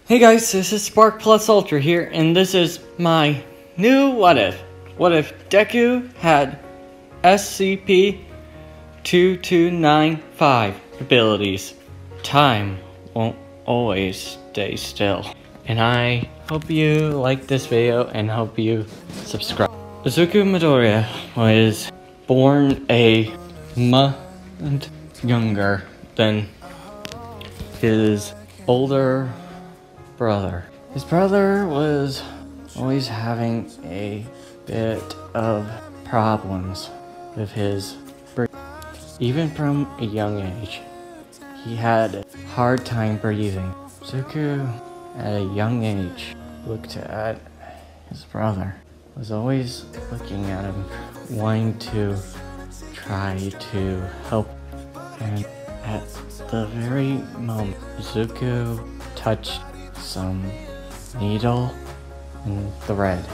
Hey guys, this is Spark Plus Ultra here, and this is my new what if. What if Deku had SCP-2295 abilities? Time won't always stay still. And I hope you like this video and hope you subscribe. Izuku Midoriya was born a month younger than his older brother. His brother was always having a bit of problems with his breathing. Even from a young age, he had a hard time breathing. Izuku, at a young age, looked at his brother, was always looking at him, wanting to try to help. And at the very moment, Izuku touched some needle and thread,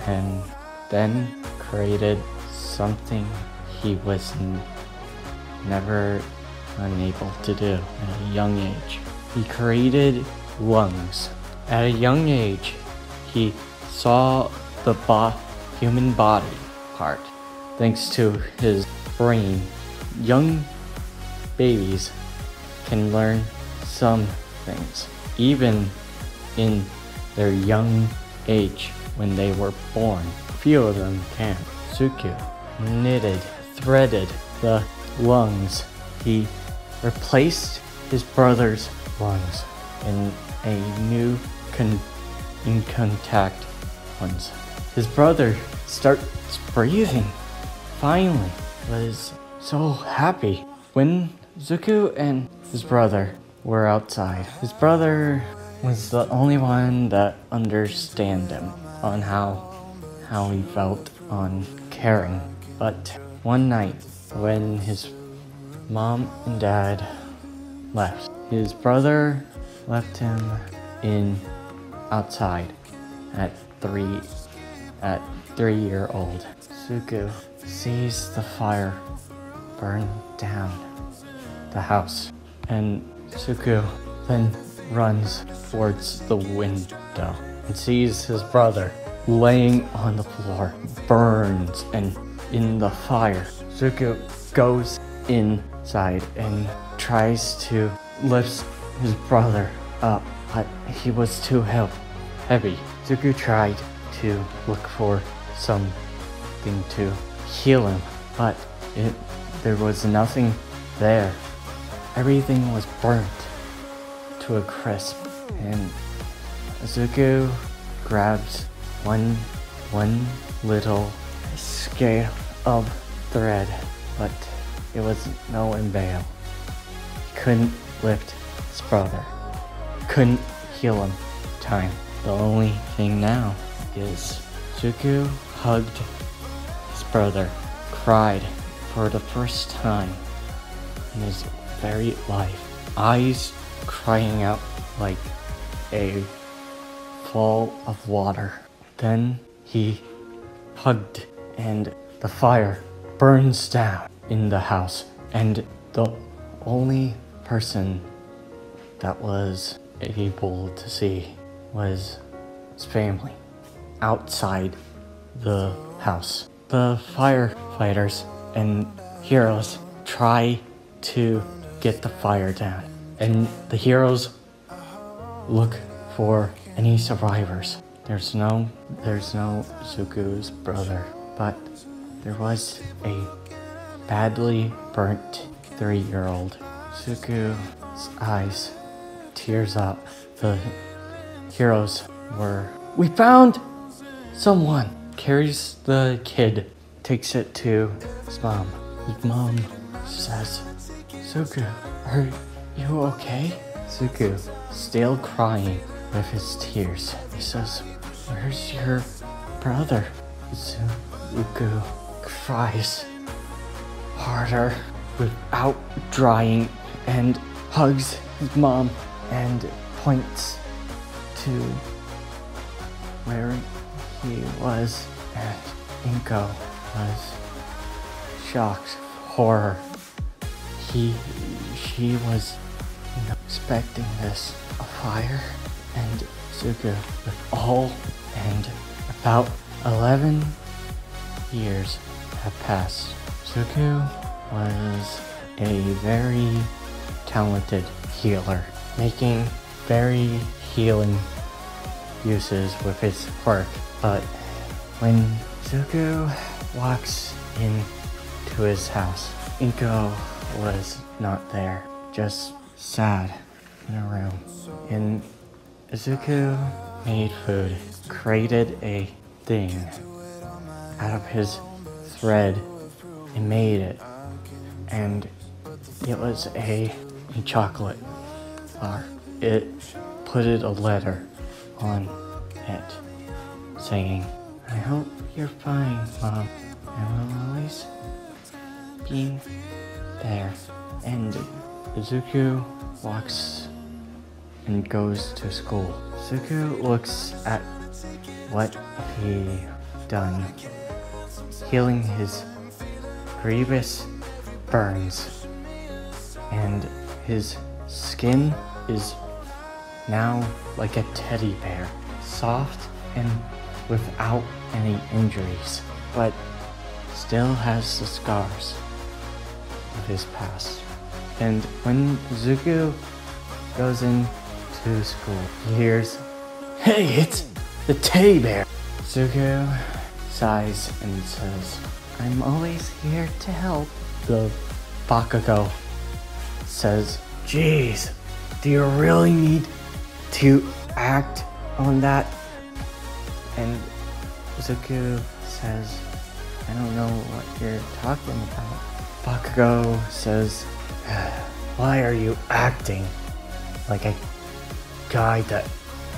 and then created something he was never unable to do at a young age. He created lungs. At a young age, he saw the human body part. Thanks to his brain, young babies can learn some things, even in their young age when they were born. Few of them can. Izuku threaded the lungs. He replaced his brother's lungs in a new in contact ones. His brother starts breathing. Finally, was so happy when Izuku and his brother were outside. His brother was the only one that understand him on how he felt on caring. But one night when his mom and dad left, his brother left him outside at 3-year-old. Izuku sees the fire burn down the house, and Izuku then runs towards the window and sees his brother laying on the floor, burns and in the fire. Izuku goes inside and tries to lift his brother up, but he was too heavy. Izuku tried to look for something to heal him, but there was nothing there. Everything was burnt to a crisp, and Izuku grabs one little scale of thread, but it was no avail. He couldn't lift his brother, couldn't heal him. Time. The only thing now is Izuku hugged his brother, cried for the first time in his very life, eyes crying out like a fall of water. Then he hugged, and the fire burns down in the house, and the only person that was able to see was his family outside the house. The firefighters and heroes try to get the fire down, and the heroes look for any survivors. There's no Izuku's brother, but there was a badly burnt 3-year-old. Izuku's eyes tears up. The heroes we found someone. Carries the kid, takes it to his mom. His mom says, "Izuku, are you okay?" Izuku, still crying with his tears, he says, "Where's your brother?" Izuku cries harder without drying and hugs his mom and points to where he was, and Inko was shocked, horror. She was expecting this. A fire? and Zuko with all, and about 11 years have passed. Zuko was a very talented healer, making very healing uses with his quirk. But when Zuko walks into his house, Inko was not there, just sad in a room. And Zuko made food, created a thing out of his thread and made it. And it was a chocolate bar. It put a letter on it saying, "I hope you're fine, Mom. I will always be there." And Zuko walks and goes to school. Zuko looks at what he done, healing his grievous burns, and his skin is now like a teddy bear, soft and without any injuries, but still has the scars of his past. And when Zuko goes into school, he hears, "Hey, it's the teddy bear!" Zuko sighs and says, "I'm always here to help." The Bakugo says, "Jeez, do you really need to act on that?" And Zuko says, "I don't know what you're talking about." Bakugo says, "Why are you acting like a guy that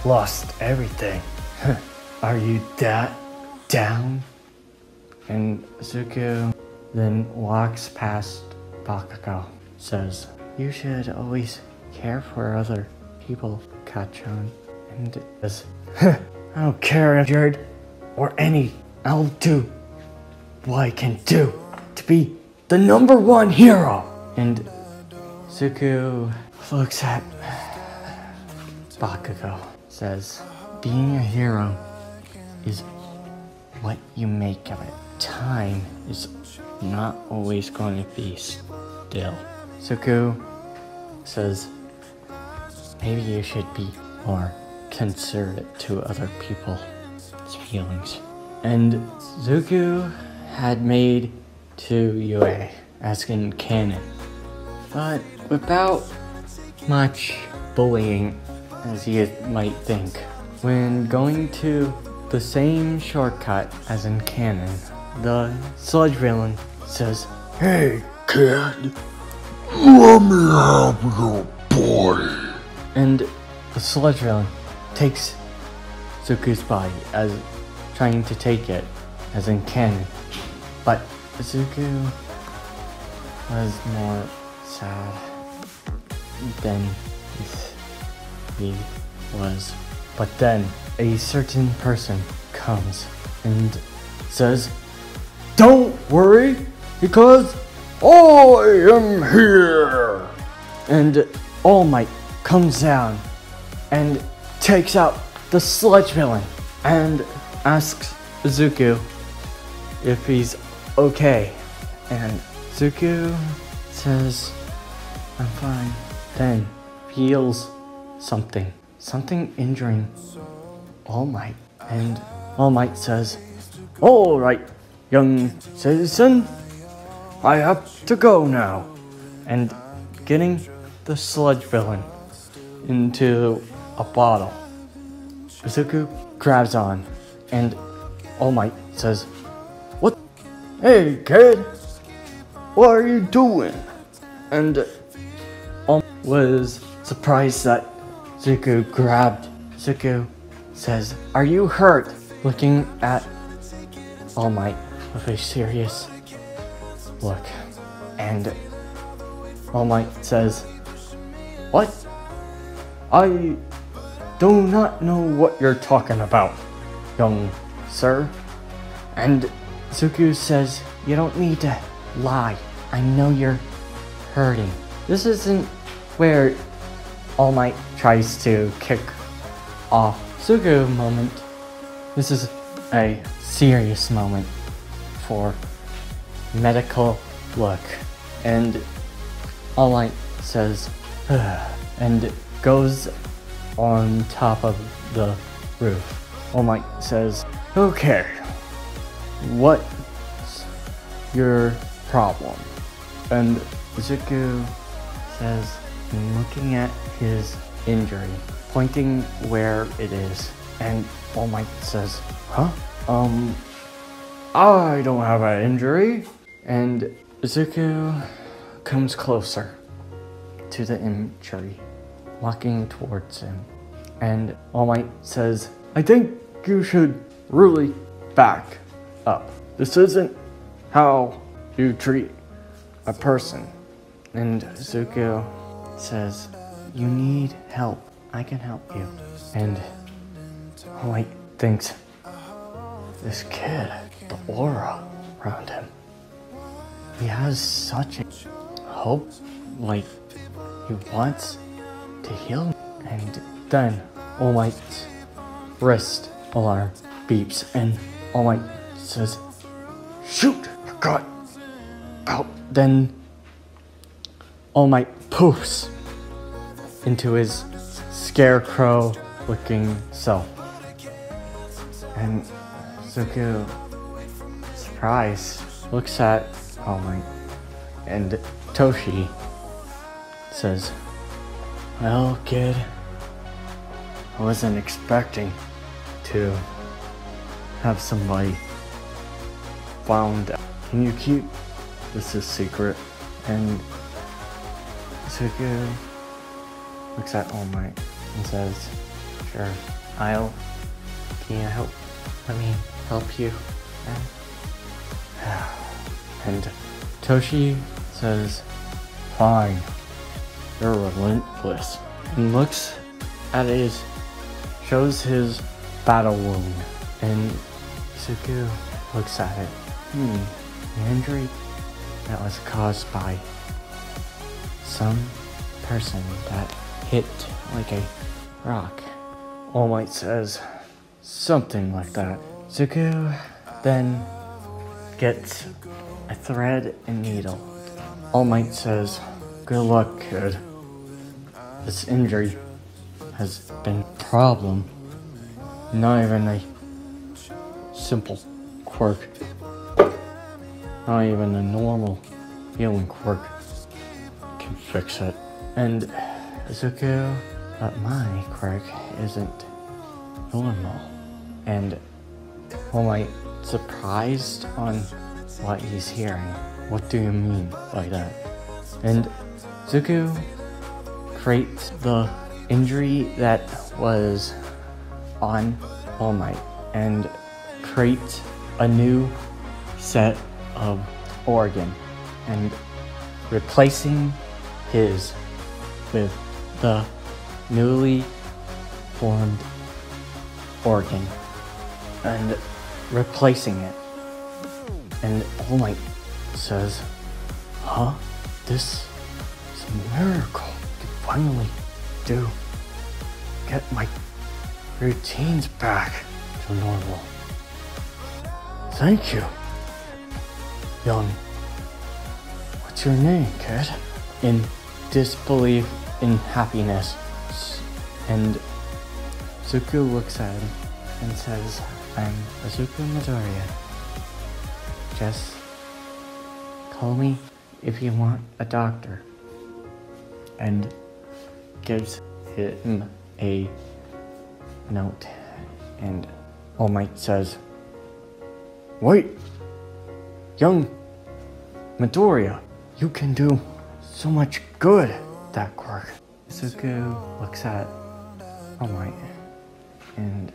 lost everything? Are you that down?" And Zuko then walks past Bakugo, says, "You should always care for other people, Kachon." And says, "I don't care if Jared or any. I'll do what I can do to be the #1 hero." And Zuko looks at Bakugo, says, "Being a hero is what you make of it. Time is not always going to be still." Zuko says, "Maybe you should be more considerate to other people's feelings." And Zuko had made to Yue as in canon, but without much bullying as you might think. When going to the same shortcut as in canon, the sludge villain says, "Hey kid, let me help your boy." And the sludge villain takes Zuko's body as trying to take it as in canon. But Zuko was more sad than he was. But then a certain person comes and says, "Don't worry, because I am here." And All Might comes down and takes out the sludge villain and asks Zuko if he's okay. And Zuko says, "I'm fine." Then feels something injuring All Might. And All Might says, "All right, young citizen, I have to go now." And getting the sludge villain into a bottle, Zuko grabs on, and All Might says, "What? Hey kid, what are you doing?" And All Might was surprised that Zuko grabbed. Zuko says, "Are you hurt?" Looking at All Might with a serious look. And All Might says, "What? I do not know what you're talking about, young sir." And Zuko says, "You don't need to lie. I know you're hurting." This isn't where All Might tries to kick off. Suku moment. This is a serious moment for medical look. And All Might says, and goes on top of the roof. All Might says, okay, what's your problem? And Zuko says, looking at his injury, pointing where it is, and All Might says, huh? I don't have an injury. And Zuko comes closer to the injury, walking towards him. And All Might says, I think you should really back up. This isn't how you treat a person. And Zuko says, you need help. I can help you. And All Might thinks, this kid, the aura around him, he has such a hope, like he wants to heal me. And then All Might's wrist alarm beeps, and All Might says, shoot, forgot about. Then All Might poofs into his scarecrow looking self. And Zuko, surprised, looks at All Might, and Toshi says, well, kid, I wasn't expecting to have somebody found out. Can you keep this a secret? And Zuko looks at All Might and says, sure, can you help? Let me help you. And Toshi says, fine, you're relentless. And looks at shows his battle wound. And Zuko looks at it. The injury that was caused by some person that hit like a rock. All Might says, something like that. Zuko then gets a thread and needle. All Might says, good luck, kid. This injury has been a problem. Not even a simple quirk. Not even a normal healing quirk can fix it. And Zuko, my quirk isn't normal. And All Might surprised on what he's hearing. What do you mean by that? And Zuko creates the injury that was on All Might and creates a new set of organ and replacing his with the newly formed organ and replacing it. And All Might says, huh? This is a miracle. I can finally get my routines back to normal. Thank you, young. What's your name, kid? In disbelief, in happiness. And Zuko looks at him and says, I'm Azuka Midoriya. Just call me if you want a doctor. And gives him a note. And All Might says, wait, young Midoriya, you can do so much good with that quirk. Zuko looks at All Might and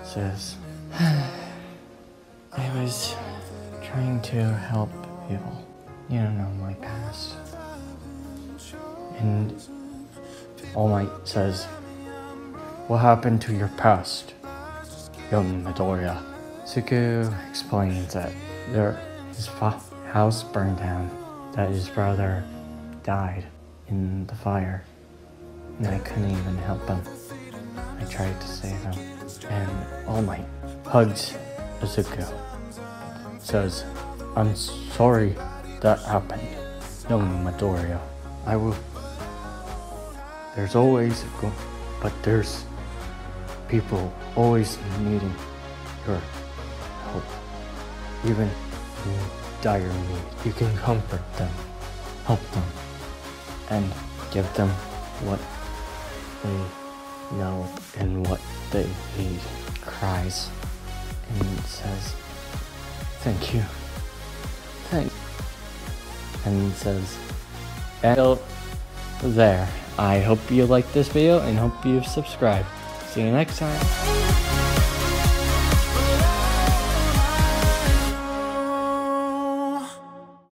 says, I was trying to help people. You don't know my past. And All Might says, what happened to your past, young Midoriya? Zuko explains that his house burned down, that his brother died in the fire, and I couldn't even help him. I tried to save him. And All Might hugs Izuku. Says, I'm sorry that happened. No, Midoriya, I will. There's people always needing your help. Even in dire need, you can comfort them, help them, and give them what they know and what they need. Cries and says, thank you. Thanks. And says, and there. I hope you liked this video and hope you subscribe. See you next time.